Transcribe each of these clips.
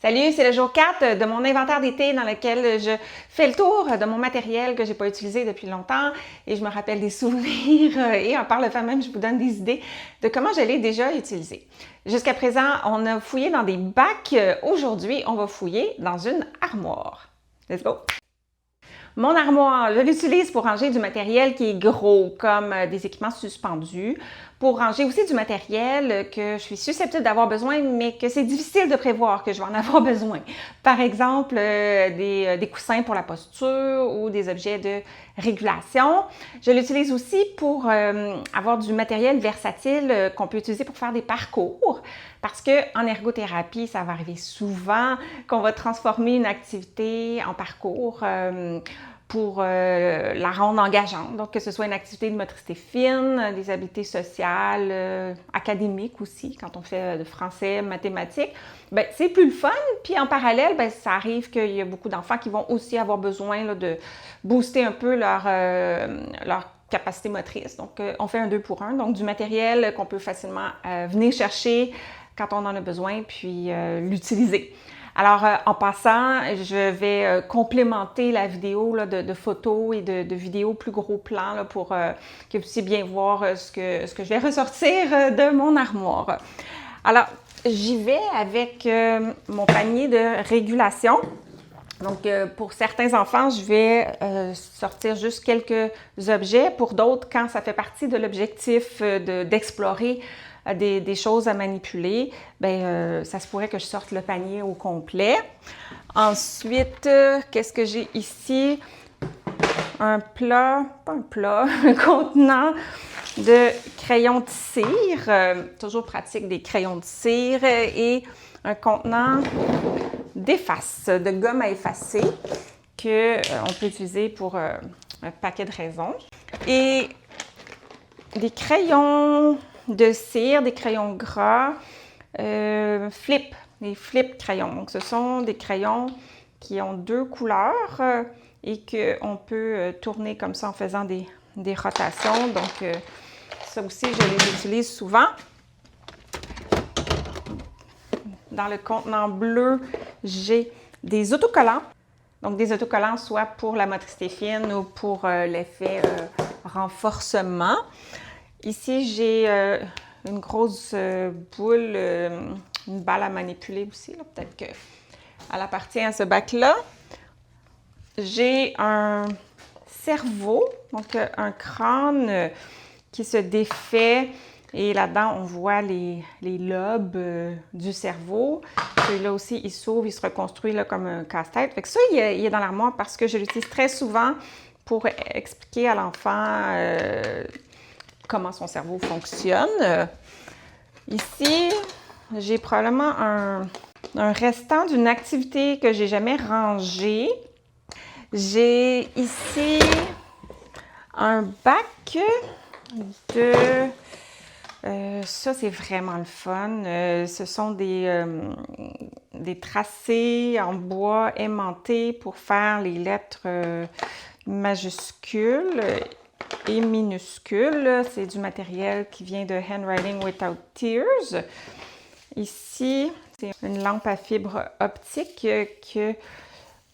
Salut, c'est le jour 4 de mon inventaire d'été dans lequel je fais le tour de mon matériel que j'ai pas utilisé depuis longtemps et je me rappelle des souvenirs et par le fait même, je vous donne des idées de comment je l'ai déjà utilisé. Jusqu'à présent, on a fouillé dans des bacs. Aujourd'hui, on va fouiller dans une armoire. Let's go! Mon armoire, je l'utilise pour ranger du matériel qui est gros, comme des équipements suspendus, pour ranger aussi du matériel que je suis susceptible d'avoir besoin, mais que c'est difficile de prévoir que je vais en avoir besoin. Par exemple, des coussins pour la posture ou des objets de régulation. Je l'utilise aussi pour avoir du matériel versatile qu'on peut utiliser pour faire des parcours, parce qu'en ergothérapie, ça va arriver souvent qu'on va transformer une activité en parcours pour la rendre engageante. Donc, que ce soit une activité de motricité fine, des habiletés sociales, académiques aussi, quand on fait de français, mathématiques, bien, c'est plus le fun. Puis en parallèle, bien, ça arrive qu'il y a beaucoup d'enfants qui vont aussi avoir besoin là, de booster un peu leur capacité motrice. Donc, on fait un 2 pour 1. Donc, du matériel qu'on peut facilement venir chercher quand on en a besoin, puis l'utiliser. Alors, en passant, je vais complémenter la vidéo là, de photos et de vidéos plus gros plans là, pour que vous puissiez bien voir ce que je vais ressortir de mon armoire. Alors, j'y vais avec mon panier de régulation. Donc, pour certains enfants, je vais sortir juste quelques objets. Pour d'autres, quand ça fait partie de l'objectif d'explorer des choses à manipuler, bien, ça se pourrait que je sorte le panier au complet. Ensuite, qu'est-ce que j'ai ici? Un contenant de crayons de cire. Toujours pratique des crayons de cire. Et un contenant d'efface, de gomme à effacer qu'on peut utiliser pour un paquet de raisons. Et des crayons de cire, des crayons gras, des flip crayons. Donc, ce sont des crayons qui ont 2 couleurs et qu'on peut tourner comme ça en faisant des rotations. Donc, ça aussi, je les utilise souvent. Dans le contenant bleu, j'ai des autocollants. Donc, des autocollants soit pour la motricité fine ou pour l'effet renforcement. Ici, j'ai une grosse boule, une balle à manipuler aussi. Peut-être qu'elle appartient à ce bac-là. J'ai un cerveau, donc un crâne qui se défait. Et là-dedans, on voit les lobes du cerveau. Celui-là aussi, il s'ouvre, il se reconstruit là, comme un casse-tête. Fait que ça, il est dans l'armoire parce que je l'utilise très souvent pour expliquer à l'enfant comment son cerveau fonctionne. Ici, j'ai probablement un restant d'une activité que j'ai jamais rangée. J'ai ici un bac de... ça, c'est vraiment le fun. Ce sont des tracés en bois aimantés pour faire les lettres majuscules et minuscules. C'est du matériel qui vient de Handwriting Without Tears. Ici, c'est une lampe à fibre optique que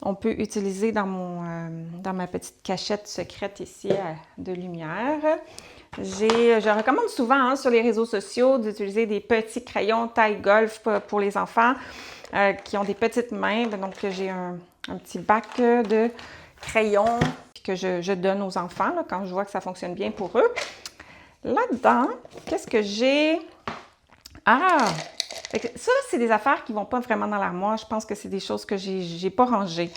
on peut utiliser dans ma petite cachette secrète ici de lumière. Je recommande souvent sur les réseaux sociaux d'utiliser des petits crayons taille golf pour les enfants qui ont des petites mains. Donc, j'ai un petit bac de crayons que je donne aux enfants là, quand je vois que ça fonctionne bien pour eux. Là-dedans, qu'est-ce que j'ai? Ça, c'est des affaires qui ne vont pas vraiment dans l'armoire. Je pense que c'est des choses que je n'ai pas rangées.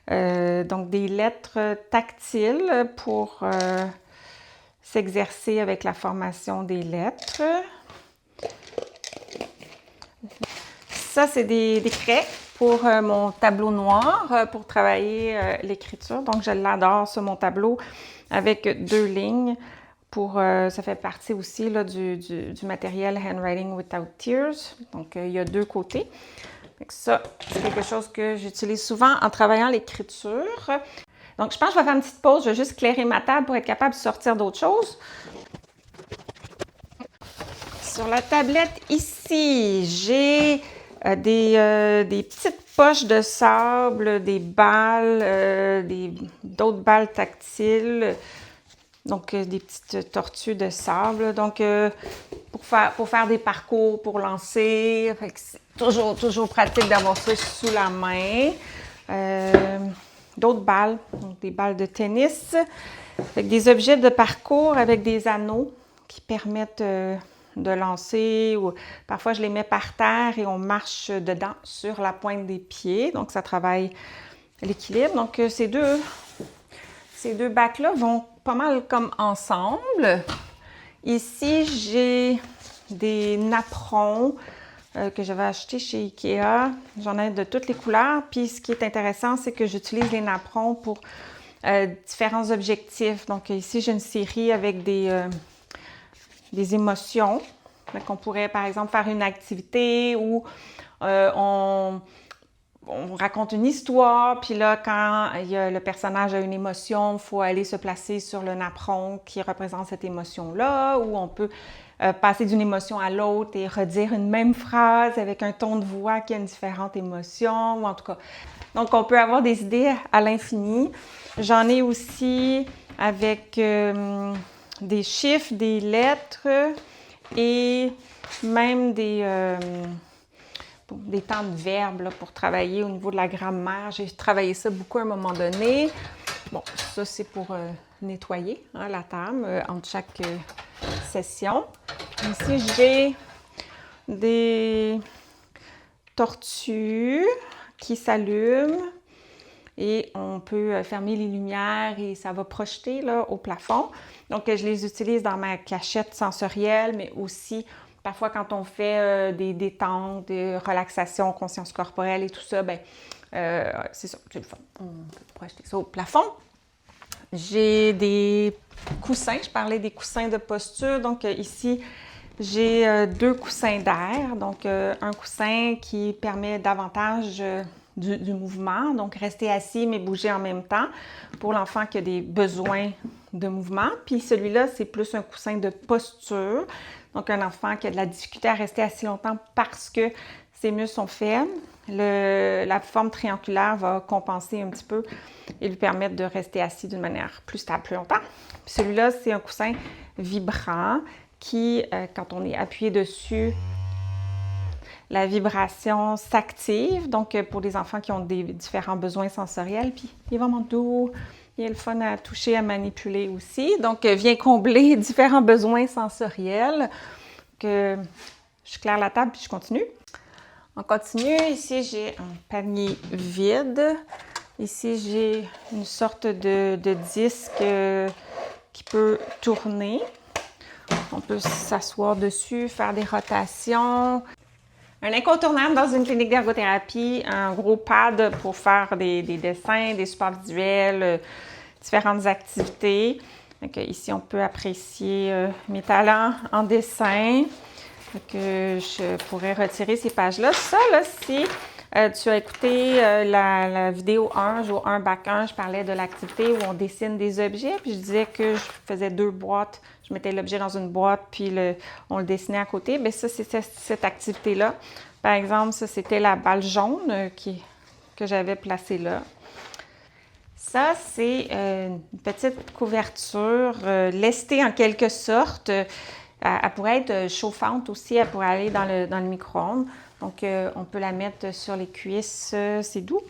Donc, des lettres tactiles pour s'exercer avec la formation des lettres. Ça, c'est des craies pour mon tableau noir, pour travailler l'écriture. Donc, je l'adore, ça, mon tableau, avec 2 lignes. Ça fait partie aussi là, du matériel Handwriting Without Tears. Donc, il y a 2 côtés. Donc, ça, c'est quelque chose que j'utilise souvent en travaillant l'écriture. Donc, je pense que je vais faire une petite pause. Je vais juste éclairer ma table pour être capable de sortir d'autres choses. Sur la tablette ici, j'ai des petites poches de sable, des balles, d'autres balles tactiles, donc des petites tortues de sable. Donc, pour faire des parcours, pour lancer, c'est toujours pratique d'avoir ça sous la main. D'autres balles, donc des balles de tennis, avec des objets de parcours avec des anneaux qui permettent de lancer, ou parfois je les mets par terre et on marche dedans sur la pointe des pieds, donc ça travaille l'équilibre. Donc ces deux bacs-là vont pas mal comme ensemble. Ici, j'ai des napperons que j'avais achetés chez Ikea. J'en ai de toutes les couleurs. Puis ce qui est intéressant, c'est que j'utilise les napperons pour différents objectifs. Donc ici, j'ai une série avec des émotions. Donc, on pourrait, par exemple, faire une activité où on raconte une histoire, puis là, quand le personnage a une émotion, il faut aller se placer sur le napperon qui représente cette émotion-là, ou on peut passer d'une émotion à l'autre et redire une même phrase avec un ton de voix qui a une différente émotion, ou en tout cas. Donc, on peut avoir des idées à l'infini. J'en ai aussi avec des chiffres, des lettres et même des temps de verbes là, pour travailler au niveau de la grammaire. J'ai travaillé ça beaucoup à un moment donné. Bon, ça, c'est pour nettoyer la table entre chaque session. Ici, j'ai des tortues qui s'allument et on peut fermer les lumières et ça va projeter là, au plafond. Donc, je les utilise dans ma cachette sensorielle, mais aussi parfois quand on fait des détentes, des relaxations, conscience corporelle et tout ça, c'est ça, c'est le fun. On peut projeter ça au plafond. J'ai des coussins, je parlais des coussins de posture. Donc ici, j'ai deux coussins d'air. Donc un coussin qui permet davantage du mouvement, donc rester assis mais bouger en même temps pour l'enfant qui a des besoins de mouvement. Puis celui-là, c'est plus un coussin de posture. Donc un enfant qui a de la difficulté à rester assis longtemps parce que ses muscles sont faibles. La forme triangulaire va compenser un petit peu et lui permettre de rester assis d'une manière plus stable plus longtemps. Puis celui-là, c'est un coussin vibrant qui, quand on est appuyé dessus, la vibration s'active. Donc, pour les enfants qui ont des différents besoins sensoriels, puis il est vraiment doux, il est le fun à toucher, à manipuler aussi. Donc, vient combler différents besoins sensoriels. Je claire la table puis je continue. On continue. Ici, j'ai un panier vide. Ici, j'ai une sorte de disque qui peut tourner. On peut s'asseoir dessus, faire des rotations. Un incontournable dans une clinique d'ergothérapie, un gros pad pour faire des dessins, des supports visuels, différentes activités. Donc, ici, on peut apprécier mes talents en dessin. Donc, je pourrais retirer ces pages-là. Ça, là, si tu as écouté la vidéo 1, jour 1, bac 1, je parlais de l'activité où on dessine des objets. Puis je disais que je faisais 2 boîtes. Je mettais l'objet dans une boîte, puis on le dessinait à côté. Bien, ça, c'était cette activité-là. Par exemple, ça, c'était la balle jaune que j'avais placée là. Ça, c'est une petite couverture lestée en quelque sorte. Elle pourrait être chauffante aussi, elle pourrait aller dans le micro-ondes. Donc, on peut la mettre sur les cuisses, c'est doux,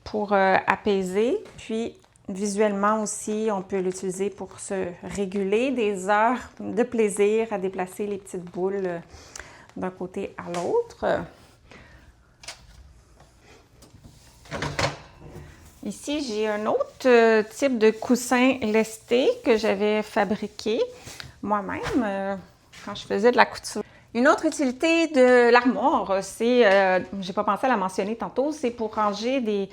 pour apaiser. Puis, visuellement aussi, on peut l'utiliser pour se réguler des heures de plaisir à déplacer les petites boules d'un côté à l'autre. Ici, j'ai un autre type de coussin lesté que j'avais fabriqué moi-même quand je faisais de la couture. Une autre utilité de l'armoire, c'est, j'ai pas pensé à la mentionner tantôt, c'est pour ranger des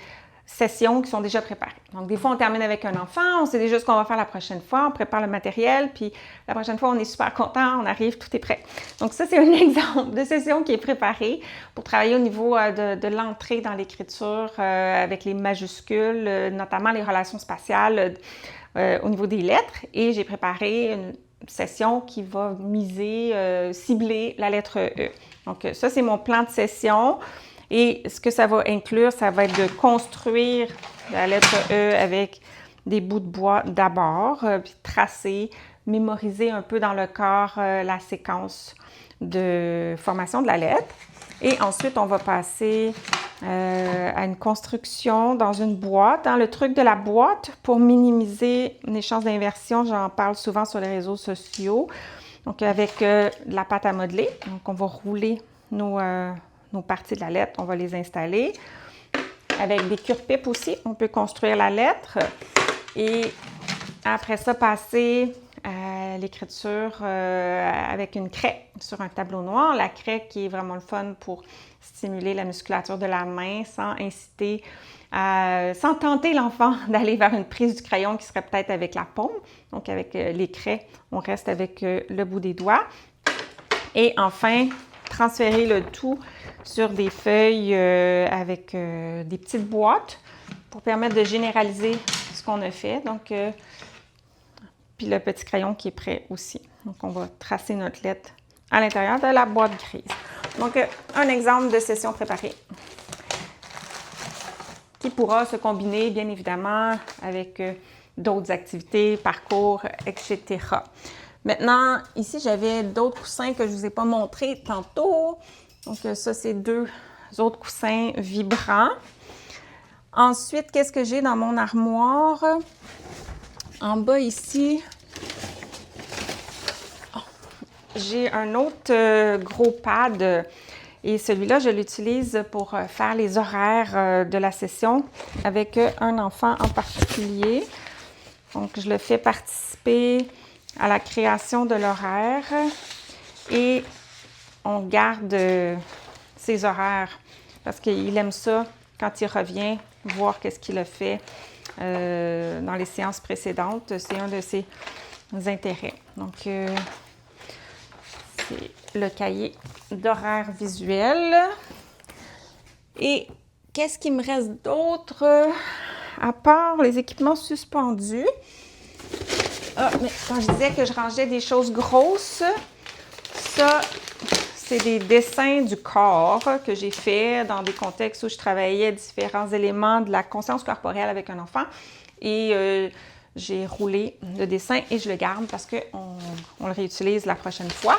sessions qui sont déjà préparées. Donc, des fois, on termine avec un enfant, on sait déjà ce qu'on va faire la prochaine fois, on prépare le matériel, puis la prochaine fois, on est super content, on arrive, tout est prêt. Donc, ça, c'est un exemple de session qui est préparée pour travailler au niveau de l'entrée dans l'écriture avec les majuscules, notamment les relations spatiales au niveau des lettres. Et j'ai préparé une session qui va miser, cibler la lettre E. Donc, ça, c'est mon plan de session. Et ce que ça va inclure, ça va être de construire la lettre E avec des bouts de bois d'abord, puis tracer, mémoriser un peu dans le corps la séquence de formation de la lettre. Et ensuite, on va passer à une construction dans une boîte. Dans le truc de la boîte, pour minimiser les chances d'inversion, j'en parle souvent sur les réseaux sociaux. Donc, avec de la pâte à modeler. Donc, on va rouler nos parties de la lettre, on va les installer. Avec des cure-pipes aussi, on peut construire la lettre. Et après ça, passer à l'écriture avec une craie sur un tableau noir. La craie qui est vraiment le fun pour stimuler la musculature de la main sans inciter, sans tenter l'enfant d'aller vers une prise du crayon qui serait peut-être avec la paume. Donc avec les craies, on reste avec le bout des doigts. Et enfin, transférer le tout sur des feuilles avec des petites boîtes pour permettre de généraliser ce qu'on a fait. Donc, puis le petit crayon qui est prêt aussi. Donc, on va tracer notre lettre à l'intérieur de la boîte grise. Donc, un exemple de session préparée qui pourra se combiner, bien évidemment, avec d'autres activités, parcours, etc. Maintenant, ici, j'avais d'autres coussins que je ne vous ai pas montrés tantôt. Donc, ça, c'est 2 autres coussins vibrants. Ensuite, qu'est-ce que j'ai dans mon armoire? En bas, ici, j'ai un autre gros pad. Et celui-là, je l'utilise pour faire les horaires de la session avec un enfant en particulier. Donc, je le fais participer à la création de l'horaire et on garde ses horaires parce qu'il aime ça quand il revient, voir qu'est-ce qu'il a fait dans les séances précédentes. C'est un de ses intérêts. Donc, c'est le cahier d'horaire visuel. Et qu'est-ce qu'il me reste d'autre à part les équipements suspendus? Ah, mais quand je disais que je rangeais des choses grosses, ça, c'est des dessins du corps que j'ai fait dans des contextes où je travaillais différents éléments de la conscience corporelle avec un enfant. Et j'ai roulé le dessin et je le garde parce qu'on le réutilise la prochaine fois.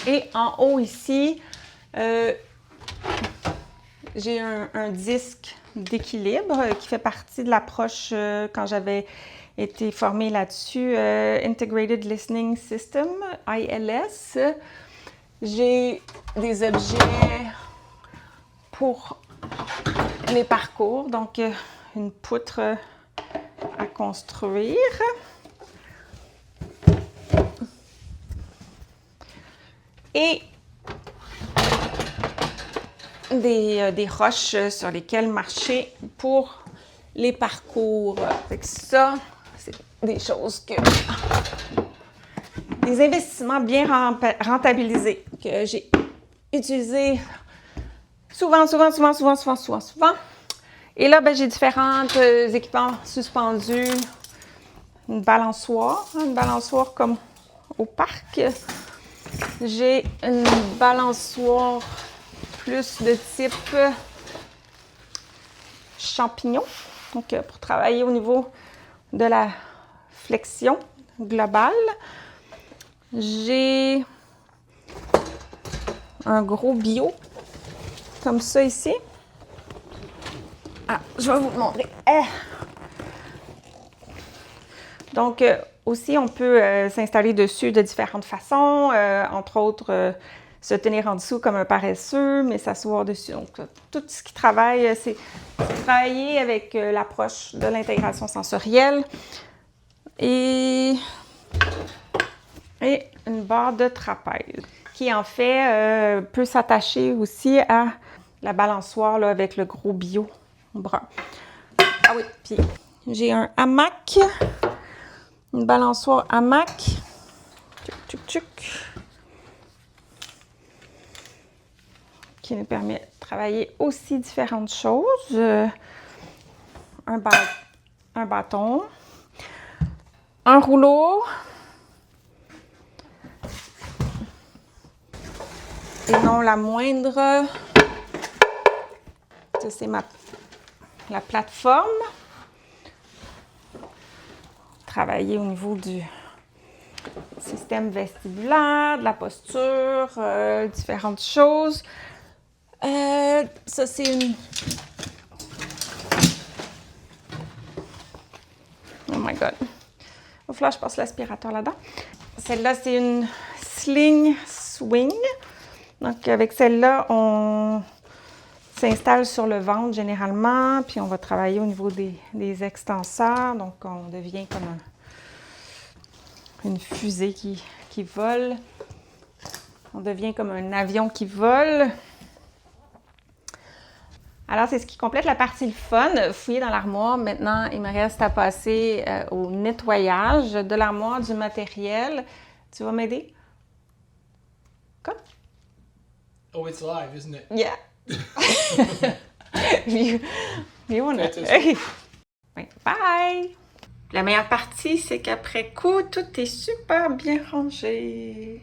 Et en haut ici, j'ai un disque d'équilibre qui fait partie de l'approche quand j'avais été formée là-dessus, Integrated Listening System, ILS. J'ai des objets pour les parcours, donc une poutre à construire. Et des roches sur lesquelles marcher pour les parcours. Fait que ça, c'est des choses que... Des investissements bien rentabilisés que j'ai utilisés souvent. Et là, ben, j'ai différents équipements suspendus. Une balançoire comme au parc. J'ai une balançoire plus de type champignon, donc pour travailler au niveau de la flexion globale. J'ai un gros bio, comme ça ici. Ah, je vais vous montrer. Donc, aussi, on peut s'installer dessus de différentes façons, entre autres, se tenir en dessous comme un paresseux, mais s'asseoir dessus. Donc, tout ce qui travaille, c'est travailler avec l'approche de l'intégration sensorielle et une barre de trapèze qui, en fait, peut s'attacher aussi à la balançoire là, avec le gros bio brun. Ah oui, puis j'ai un hamac, une balançoire hamac. Qui nous permet de travailler aussi différentes choses. Un bâton, un rouleau Et non la moindre, ça c'est la plateforme. Travailler au niveau du système vestibulaire, de la posture, différentes choses. Ça c'est une... Oh my god. Il va falloir que je passe l'aspirateur là-dedans. Celle-là, c'est une sling swing. Donc, avec celle-là, on s'installe sur le ventre généralement, puis on va travailler au niveau des extenseurs. Donc, on devient comme une fusée qui vole. On devient comme un avion qui vole. Alors, c'est ce qui complète la partie le fun. Fouiller dans l'armoire. Maintenant, il me reste à passer au nettoyage de l'armoire, du matériel. Tu vas m'aider? Comme? Oh, it's live, isn't it? Yeah. you wanna... Bye! La meilleure partie, c'est qu'après coup, tout est super bien rangé.